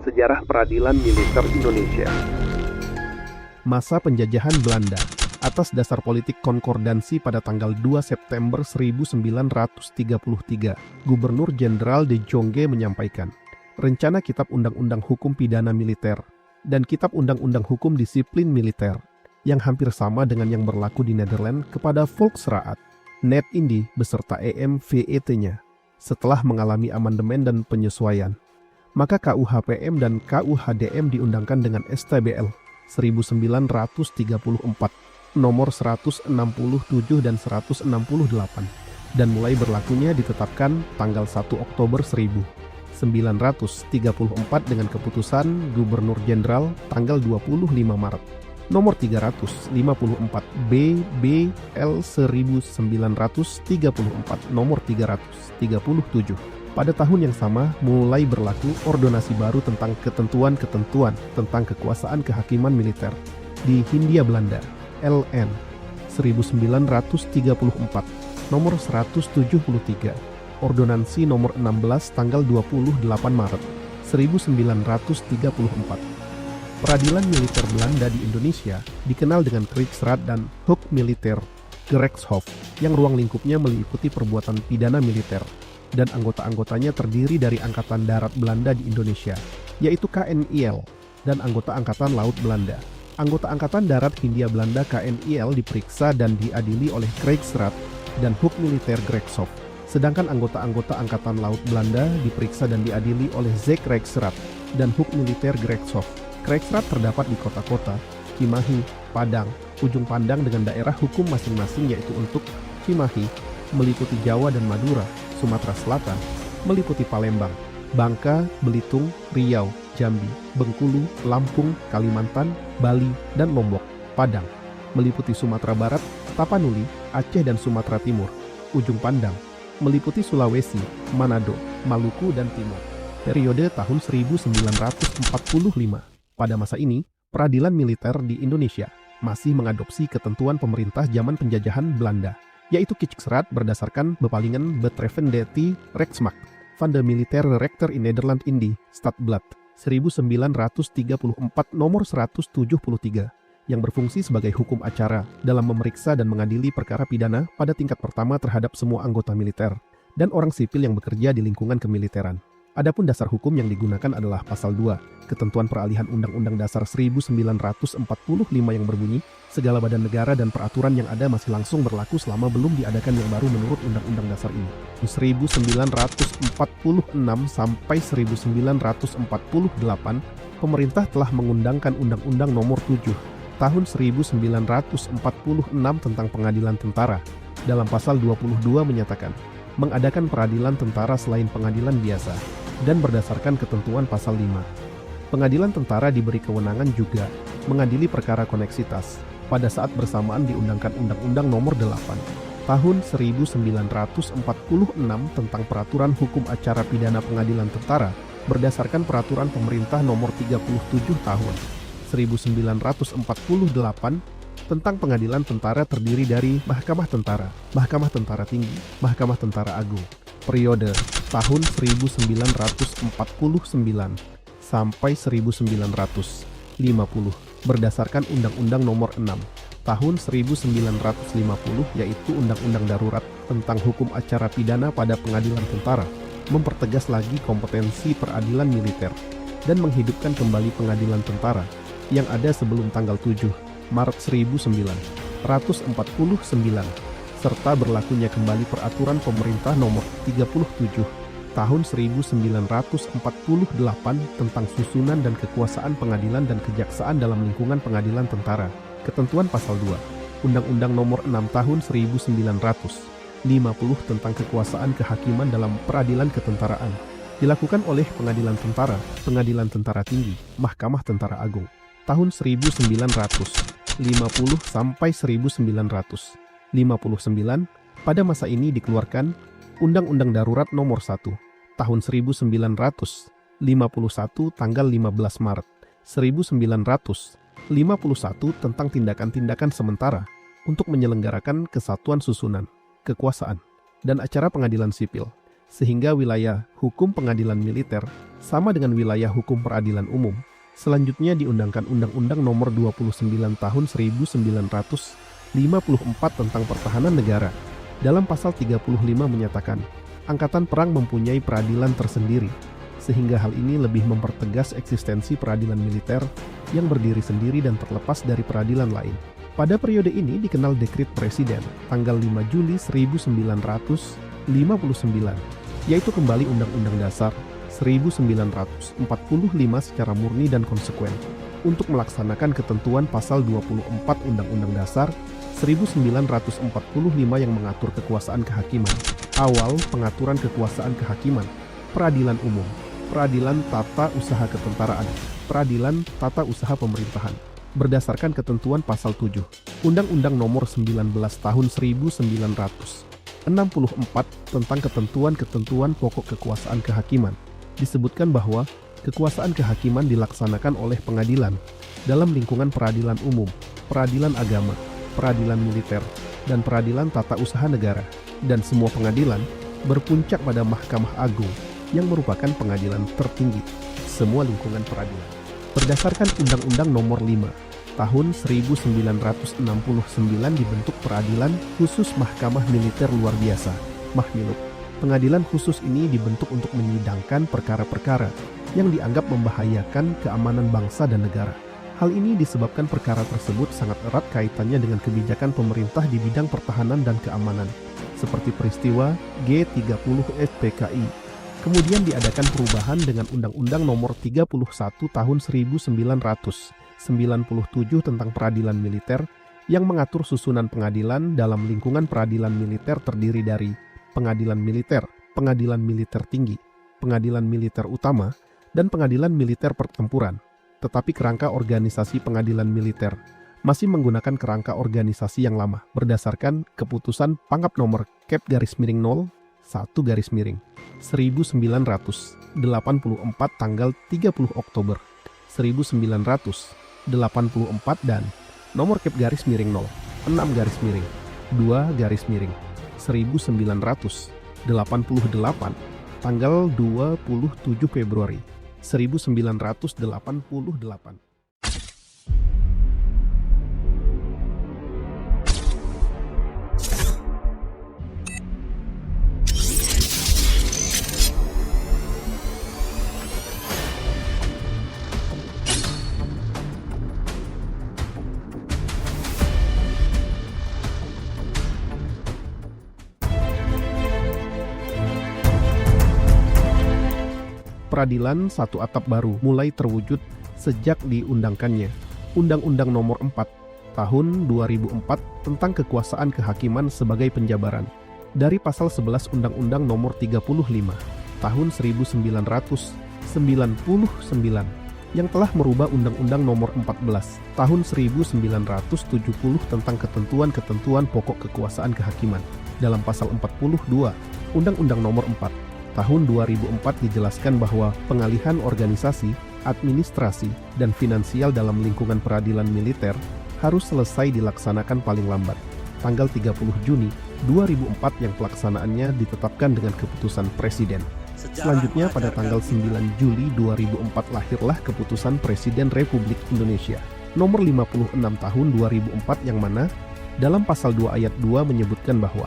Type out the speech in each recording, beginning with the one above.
Sejarah Peradilan Militer Indonesia. Masa penjajahan Belanda. Atas dasar politik konkordansi pada tanggal 2 September 1933, Gubernur Jenderal De Jongge menyampaikan Rencana Kitab Undang-Undang Hukum Pidana Militer dan Kitab Undang-Undang Hukum Disiplin Militer yang hampir sama dengan yang berlaku di Nederland kepada Volksraad, Net-Indi beserta EMVET-nya setelah mengalami amandemen dan penyesuaian. Maka KUHPM dan KUHDM diundangkan dengan STBL 1934 nomor 167 dan 168 dan mulai berlakunya ditetapkan tanggal 1 Oktober 1934 dengan keputusan Gubernur Jenderal tanggal 25 Maret nomor 354 BBL 1934 nomor 337. Pada tahun yang sama mulai berlaku ordonasi baru tentang ketentuan-ketentuan tentang kekuasaan kehakiman militer di Hindia Belanda LN 1934 nomor 173, ordonansi nomor 16 tanggal 28 Maret 1934. Peradilan militer Belanda di Indonesia dikenal dengan Krijgsraad dan Hoek Militair Gerechtshof yang ruang lingkupnya meliputi perbuatan pidana militer dan anggota-anggotanya terdiri dari Angkatan Darat Belanda di Indonesia, yaitu KNIL, dan anggota Angkatan Laut Belanda. Anggota Angkatan Darat Hindia Belanda KNIL diperiksa dan diadili oleh Krijgsraad dan Hoek Militair Gerechtshof, sedangkan anggota-anggota Angkatan Laut Belanda diperiksa dan diadili oleh Zeekrijgsraad dan Hoek Militair Gerechtshof. Krijgsraad terdapat di kota-kota Cimahi, Padang, Ujung Pandang dengan daerah hukum masing-masing, yaitu untuk Cimahi meliputi Jawa dan Madura, Sumatera Selatan meliputi Palembang, Bangka, Belitung, Riau, Jambi, Bengkulu, Lampung, Kalimantan, Bali, dan Lombok. Padang meliputi Sumatera Barat, Tapanuli, Aceh dan Sumatera Timur. Ujung Pandang meliputi Sulawesi, Manado, Maluku dan Timur. Periode tahun 1945. Pada masa ini, peradilan militer di Indonesia masih mengadopsi ketentuan pemerintah zaman penjajahan Belanda, yaitu Krijgsraad berdasarkan Bepalingen Betreffende Rechtsmacht van de Militaire Rechter in Nederland-Indi Stadblad 1934 nomor 173 yang berfungsi sebagai hukum acara dalam memeriksa dan mengadili perkara pidana pada tingkat pertama terhadap semua anggota militer dan orang sipil yang bekerja di lingkungan kemiliteran. Adapun dasar hukum yang digunakan adalah Pasal 2, Ketentuan Peralihan Undang-Undang Dasar 1945 yang berbunyi, segala badan negara dan peraturan yang ada masih langsung berlaku selama belum diadakan yang baru menurut Undang-Undang Dasar ini. 1946 sampai 1948, pemerintah telah mengundangkan Undang-Undang Nomor 7 Tahun 1946 tentang Pengadilan Tentara. Dalam Pasal 22 menyatakan, mengadakan peradilan tentara selain pengadilan biasa, dan berdasarkan ketentuan Pasal 5. Pengadilan tentara diberi kewenangan juga mengadili perkara koneksitas pada saat bersamaan diundangkan Undang-Undang Nomor 8 Tahun 1946 tentang Peraturan Hukum Acara Pidana Pengadilan Tentara berdasarkan Peraturan Pemerintah Nomor 37 Tahun 1948 tentang Pengadilan Tentara terdiri dari Mahkamah Tentara, Mahkamah Tentara Tinggi, Mahkamah Tentara Agung. Periode tahun 1949 sampai 1950 berdasarkan Undang-Undang Nomor 6 Tahun 1950, yaitu Undang-Undang Darurat tentang Hukum Acara Pidana pada Pengadilan Tentara, mempertegas lagi kompetensi peradilan militer dan menghidupkan kembali pengadilan tentara yang ada sebelum tanggal 7 Maret 1949 serta berlakunya kembali Peraturan Pemerintah Nomor 37 Tahun 1948 tentang susunan dan kekuasaan pengadilan dan kejaksaan dalam lingkungan pengadilan tentara. Ketentuan Pasal 2 Undang-Undang Nomor 6 Tahun 1950 tentang kekuasaan kehakiman dalam peradilan ketentaraan dilakukan oleh Pengadilan Tentara, Pengadilan Tentara Tinggi, Mahkamah Tentara Agung. Tahun 1950 sampai 1959, pada masa ini dikeluarkan Undang-Undang Darurat Nomor 1 Tahun 1951 tanggal 15 Maret 1951 tentang tindakan-tindakan sementara untuk menyelenggarakan kesatuan susunan, kekuasaan, dan acara pengadilan sipil sehingga wilayah hukum pengadilan militer sama dengan wilayah hukum peradilan umum. Selanjutnya diundangkan Undang-Undang Nomor 29 Tahun 1954 tentang Pertahanan Negara. Dalam pasal 35 menyatakan, Angkatan Perang mempunyai peradilan tersendiri, sehingga hal ini lebih mempertegas eksistensi peradilan militer yang berdiri sendiri dan terlepas dari peradilan lain. Pada periode ini dikenal Dekret Presiden tanggal 5 Juli 1959, yaitu kembali Undang-Undang Dasar 1945 secara murni dan konsekuen untuk melaksanakan ketentuan pasal 24 Undang-Undang Dasar 1945 yang mengatur kekuasaan kehakiman. Awal pengaturan kekuasaan kehakiman, peradilan umum, peradilan tata usaha ketentaraan, peradilan tata usaha pemerintahan, berdasarkan ketentuan pasal 7 Undang-Undang Nomor 19 Tahun 1964 tentang ketentuan-ketentuan pokok kekuasaan kehakiman. Disebutkan bahwa kekuasaan kehakiman dilaksanakan oleh pengadilan dalam lingkungan peradilan umum, peradilan agama, peradilan militer, dan peradilan tata usaha negara, dan semua pengadilan berpuncak pada Mahkamah Agung yang merupakan pengadilan tertinggi semua lingkungan peradilan. Berdasarkan Undang-Undang Nomor 5 Tahun 1969 dibentuk Peradilan Khusus Mahkamah Militer Luar Biasa, Mahmiluk. Pengadilan khusus ini dibentuk untuk menyidangkan perkara-perkara yang dianggap membahayakan keamanan bangsa dan negara. Hal ini disebabkan perkara tersebut sangat erat kaitannya dengan kebijakan pemerintah di bidang pertahanan dan keamanan, seperti peristiwa G30 SPKI. Kemudian diadakan perubahan dengan Undang-Undang Nomor 31 Tahun 1997 tentang peradilan militer yang mengatur susunan pengadilan dalam lingkungan peradilan militer terdiri dari pengadilan militer tinggi, pengadilan militer utama, dan pengadilan militer pertempuran. Tetapi kerangka organisasi pengadilan militer masih menggunakan kerangka organisasi yang lama berdasarkan keputusan Pangap Nomor /0 1/1984 tanggal 30 Oktober 1984 dan Nomor /0 6/2/1988 tanggal 27 Februari 1988. Peradilan satu atap baru mulai terwujud sejak diundangkannya Undang-Undang Nomor 4 Tahun 2004 tentang kekuasaan kehakiman sebagai penjabaran. Dari pasal 11 Undang-Undang Nomor 35 Tahun 1999 yang telah merubah Undang-Undang Nomor 14 Tahun 1970 tentang ketentuan-ketentuan pokok kekuasaan kehakiman. Dalam pasal 42 Undang-Undang Nomor 4 Tahun 2004 dijelaskan bahwa pengalihan organisasi, administrasi, dan finansial dalam lingkungan peradilan militer harus selesai dilaksanakan paling lambat tanggal 30 Juni 2004 yang pelaksanaannya ditetapkan dengan keputusan Presiden. Selanjutnya pada tanggal 9 Juli 2004 lahirlah keputusan Presiden Republik Indonesia nomor 56 tahun 2004 yang mana dalam pasal 2 ayat 2 menyebutkan bahwa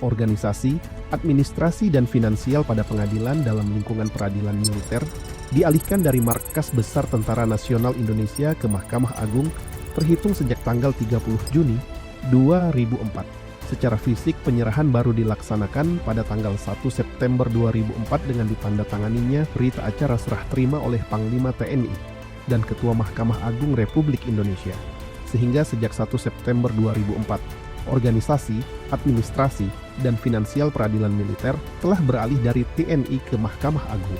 organisasi, administrasi, dan finansial pada pengadilan dalam lingkungan peradilan militer dialihkan dari Markas Besar Tentara Nasional Indonesia ke Mahkamah Agung terhitung sejak tanggal 30 Juni 2004. Secara fisik penyerahan baru dilaksanakan pada tanggal 1 September 2004 dengan ditandatanganinya berita acara serah terima oleh Panglima TNI dan Ketua Mahkamah Agung Republik Indonesia. Sehingga sejak 1 September 2004, organisasi, administrasi, dan finansial peradilan militer telah beralih dari TNI ke Mahkamah Agung.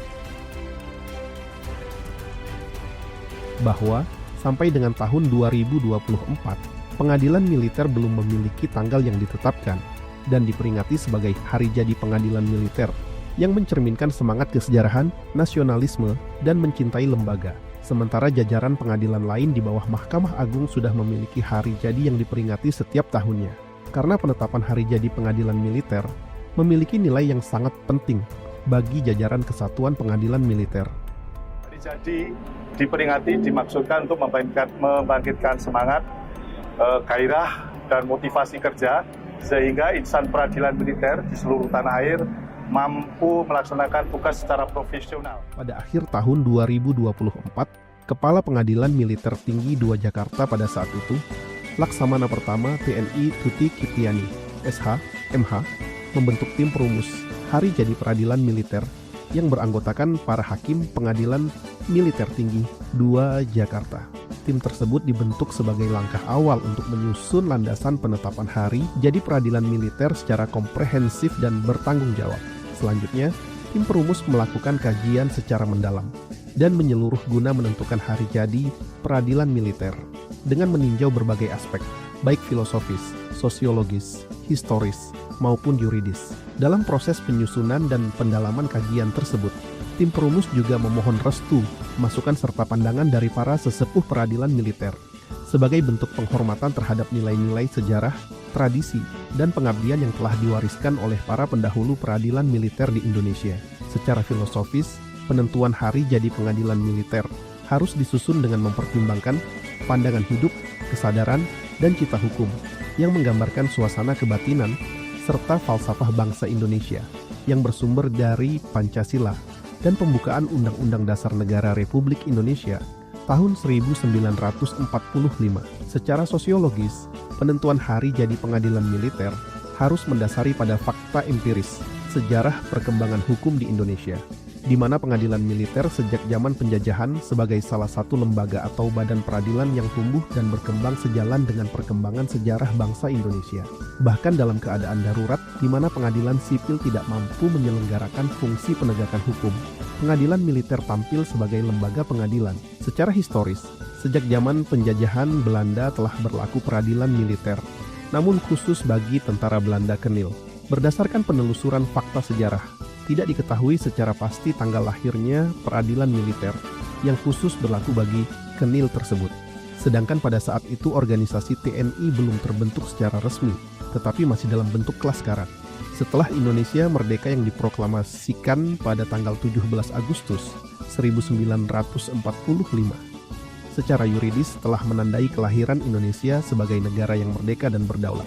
Bahwa sampai dengan tahun 2024, pengadilan militer belum memiliki tanggal yang ditetapkan dan diperingati sebagai Hari Jadi Pengadilan Militer yang mencerminkan semangat kesejarahan, nasionalisme, dan mencintai lembaga. Sementara jajaran pengadilan lain di bawah Mahkamah Agung sudah memiliki hari jadi yang diperingati setiap tahunnya. Karena penetapan hari jadi pengadilan militer memiliki nilai yang sangat penting bagi jajaran Kesatuan Pengadilan Militer. Jadi diperingati dimaksudkan untuk membangkitkan semangat, gairah dan motivasi kerja sehingga insan peradilan militer di seluruh tanah air mampu melaksanakan tugas secara profesional. Pada akhir tahun 2024, Kepala Pengadilan Militer Tinggi 2 Jakarta pada saat itu, Laksamana Pertama TNI Tuti Kipiani, SH, MH, membentuk tim perumus Hari Jadi Peradilan Militer yang beranggotakan para hakim Pengadilan Militer Tinggi 2 Jakarta. Tim tersebut dibentuk sebagai langkah awal untuk menyusun landasan penetapan Hari Jadi Peradilan Militer secara komprehensif dan bertanggung jawab. Selanjutnya, tim perumus melakukan kajian secara mendalam dan menyeluruh guna menentukan Hari Jadi Peradilan Militer dengan meninjau berbagai aspek, baik filosofis, sosiologis, historis, maupun yuridis. Dalam proses penyusunan dan pendalaman kajian tersebut, tim perumus juga memohon restu, masukan serta pandangan dari para sesepuh peradilan militer sebagai bentuk penghormatan terhadap nilai-nilai sejarah, tradisi, dan pengabdian yang telah diwariskan oleh para pendahulu peradilan militer di Indonesia. Secara filosofis, penentuan Hari Jadi Pengadilan Militer harus disusun dengan mempertimbangkan pandangan hidup, kesadaran, dan cita hukum yang menggambarkan suasana kebatinan serta falsafah bangsa Indonesia yang bersumber dari Pancasila dan pembukaan Undang-Undang Dasar Negara Republik Indonesia tahun 1945. Secara sosiologis, penentuan Hari Jadi Pengadilan Militer harus mendasari pada fakta empiris sejarah perkembangan hukum di Indonesia, di mana pengadilan militer sejak zaman penjajahan sebagai salah satu lembaga atau badan peradilan yang tumbuh dan berkembang sejalan dengan perkembangan sejarah bangsa Indonesia. Bahkan dalam keadaan darurat, di mana pengadilan sipil tidak mampu menyelenggarakan fungsi penegakan hukum, pengadilan militer tampil sebagai lembaga pengadilan. Secara historis, sejak zaman penjajahan Belanda telah berlaku peradilan militer, namun khusus bagi tentara Belanda Kenil. Berdasarkan penelusuran fakta sejarah, tidak diketahui secara pasti tanggal lahirnya peradilan militer yang khusus berlaku bagi Kenil tersebut. Sedangkan pada saat itu organisasi TNI belum terbentuk secara resmi, tetapi masih dalam bentuk kelas karat. Setelah Indonesia merdeka yang diproklamasikan pada tanggal 17 Agustus 1945, secara yuridis telah menandai kelahiran Indonesia sebagai negara yang merdeka dan berdaulat.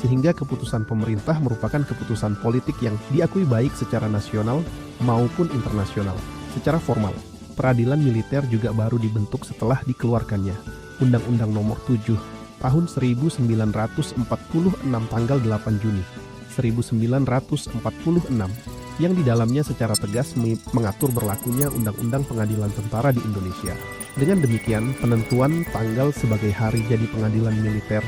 Sehingga keputusan pemerintah merupakan keputusan politik yang diakui baik secara nasional maupun internasional. Secara formal, peradilan militer juga baru dibentuk setelah dikeluarkannya Undang-Undang Nomor 7 Tahun 1946 tanggal 8 Juni 1946 yang di dalamnya secara tegas mengatur berlakunya Undang-Undang Pengadilan Tentara di Indonesia. Dengan demikian, penentuan tanggal sebagai Hari Jadi Pengadilan Militer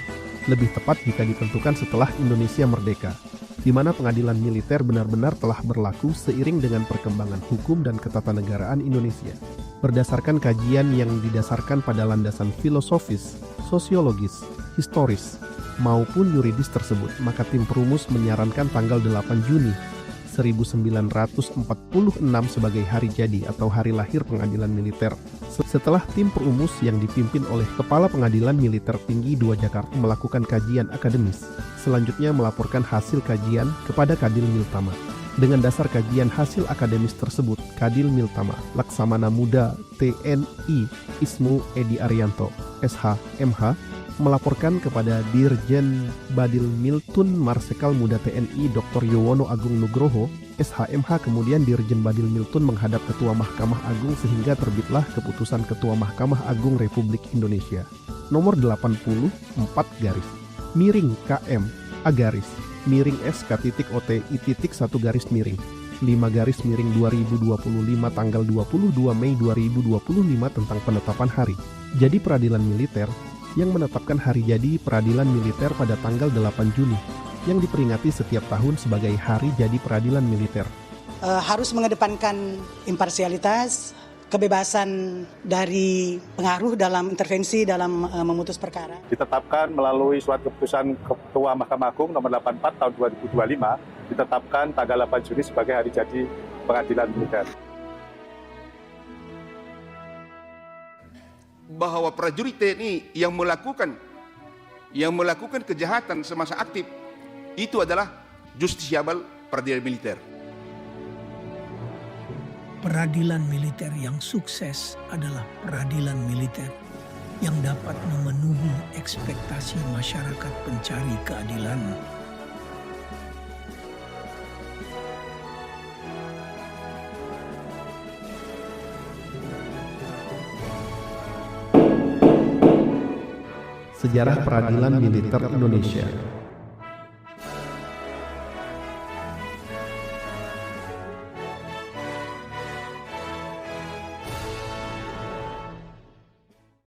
lebih tepat jika ditentukan setelah Indonesia merdeka, di mana pengadilan militer benar-benar telah berlaku seiring dengan perkembangan hukum dan ketatanegaraan Indonesia. Berdasarkan kajian yang didasarkan pada landasan filosofis, sosiologis, historis, maupun yuridis tersebut, maka tim perumus menyarankan tanggal 8 Juni 1946 sebagai hari jadi atau hari lahir pengadilan militer. Setelah tim perumus yang dipimpin oleh Kepala Pengadilan Militer Tinggi 2 Jakarta melakukan kajian akademis, selanjutnya melaporkan hasil kajian kepada Kadil Miltama. Dengan dasar kajian hasil akademis tersebut, Kadil Miltama, Laksamana Muda TNI Ismu Edi Arianto, SH, MH, melaporkan kepada Dirjen Badil Miltun Marsekal Muda TNI Dr. Yuwono Agung Nugroho, SHMH. Kemudian Dirjen Badil Miltun menghadap Ketua Mahkamah Agung sehingga terbitlah keputusan Ketua Mahkamah Agung Republik Indonesia nomor 84 garis miring KM A garis miring SK.OTI.1 garis miring 5 garis miring 2025 tanggal 22 Mei 2025 tentang penetapan hari jadi peradilan militer yang menetapkan hari jadi peradilan militer pada tanggal 8 Juni yang diperingati setiap tahun sebagai Hari Jadi Peradilan Militer. Harus mengedepankan imparsialitas, kebebasan dari pengaruh dalam intervensi dalam memutus perkara. Ditetapkan melalui suatu keputusan Ketua Mahkamah Agung nomor 84 tahun 2025, ditetapkan tanggal 8 Juni sebagai Hari Jadi Pengadilan Militer. Bahwa prajurit TNI yang melakukan kejahatan semasa aktif itu adalah justisiabel peradilan militer. Peradilan militer yang sukses adalah peradilan militer yang dapat memenuhi ekspektasi masyarakat pencari keadilan. Sejarah peradilan militer Indonesia.